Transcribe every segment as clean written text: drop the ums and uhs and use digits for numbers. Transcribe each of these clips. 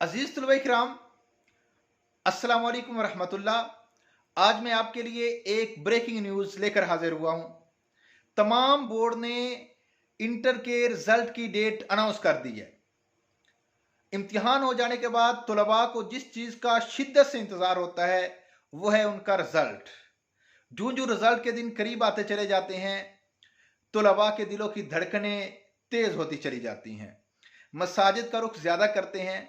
अजीज तलबा इकराम, अस्सलाम वालेकुम वरहमतुल्लाह। आज मैं आपके लिए एक ब्रेकिंग न्यूज़ लेकर हाजिर हुआ हूँ। तमाम बोर्ड ने इंटर के रिजल्ट की डेट अनाउंस कर दी है। इम्तिहान हो जाने के बाद तलबा को जिस चीज़ का शिद्दत से इंतज़ार होता है वो है उनका रिजल्ट। जो जो रिजल्ट के दिन करीब आते चले जाते हैं, तलबा के दिलों की धड़कनें तेज़ होती चली जाती हैं, मसाजिद का रुख ज़्यादा करते हैं,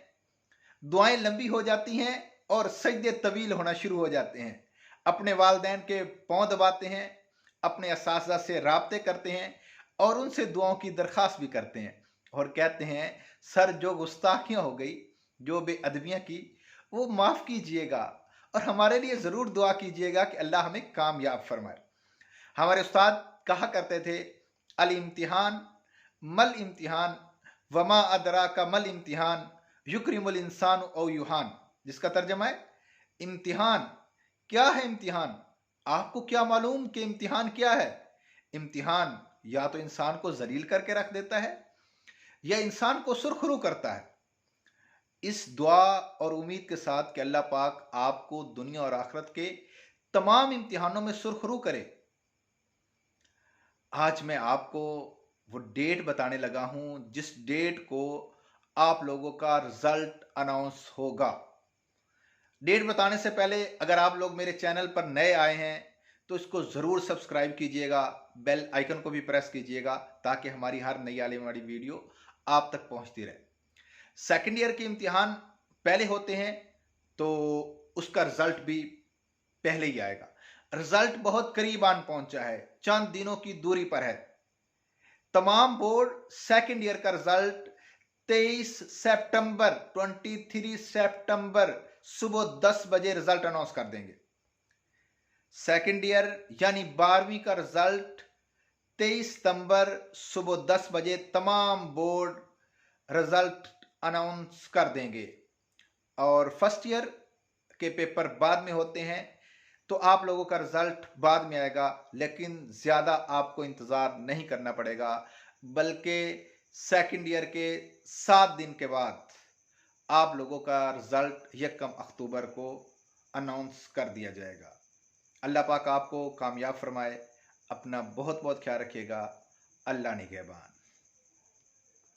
दुआएं लंबी हो जाती हैं और सजदे तवील होना शुरू हो जाते हैं। अपने वालदैन के पांव दबाते हैं, अपने असातिज़ा से राब्ते करते हैं और उनसे दुआओं की दरख्वास्त भी करते हैं और कहते हैं, सर जो गुस्ताखियाँ हो गई, जो बेअदबियाँ की, वो माफ़ कीजिएगा और हमारे लिए ज़रूर दुआ कीजिएगा कि अल्लाह हमें कामयाब फरमाए। हमारे उस्ताद कहा करते थे, अल इम्तिहान मल इम्तिहान वमा अदरा का मल इम्तिहान युक्रिमुल इंसान ओ युहान, जिसका तर्जमा है, इम्तिहान क्या है? इम्तिहान आपको क्या मालूम कि इम्तिहान क्या है? इम्तिहान या तो इंसान को जलील करके रख देता है या इंसान को सुरखरू करता है। इस दुआ और उम्मीद के साथ कि अल्लाह पाक आपको दुनिया और आखिरत के तमाम इम्तिहानों में सुरखरू करे, आज मैं आपको वो डेट बताने लगा हूं जिस डेट को आप लोगों का रिजल्ट अनाउंस होगा। डेट बताने से पहले अगर आप लोग मेरे चैनल पर नए आए हैं तो इसको ज़रूर सब्सक्राइब कीजिएगा, बेल आइकन को भी प्रेस कीजिएगा ताकि हमारी हर नई आने वाली वीडियो आप तक पहुंचती रहे। सेकेंड ईयर के इम्तिहान पहले होते हैं तो उसका रिजल्ट भी पहले ही आएगा। रिजल्ट बहुत करीब आन पहुंचा है, चंद दिनों की दूरी पर है। तमाम बोर्ड सेकेंड ईयर का रिजल्ट 23 सितंबर 23 सितंबर सुबह 10 बजे रिजल्ट अनाउंस कर देंगे। सेकेंड ईयर यानी 12वीं का रिजल्ट 23 सितंबर सुबह 10 बजे तमाम बोर्ड रिजल्ट अनाउंस कर देंगे और फर्स्ट ईयर के पेपर बाद में होते हैं तो आप लोगों का रिजल्ट बाद में आएगा, लेकिन ज़्यादा आपको इंतज़ार नहीं करना पड़ेगा, बल्कि सेकेंड ईयर के 7 दिन के बाद आप लोगों का रिजल्ट 1 अक्टूबर को अनाउंस कर दिया जाएगा। अल्लाह पाक आपको कामयाब फरमाए। अपना बहुत बहुत ख्याल रखिएगा। अल्लाह निगहबान।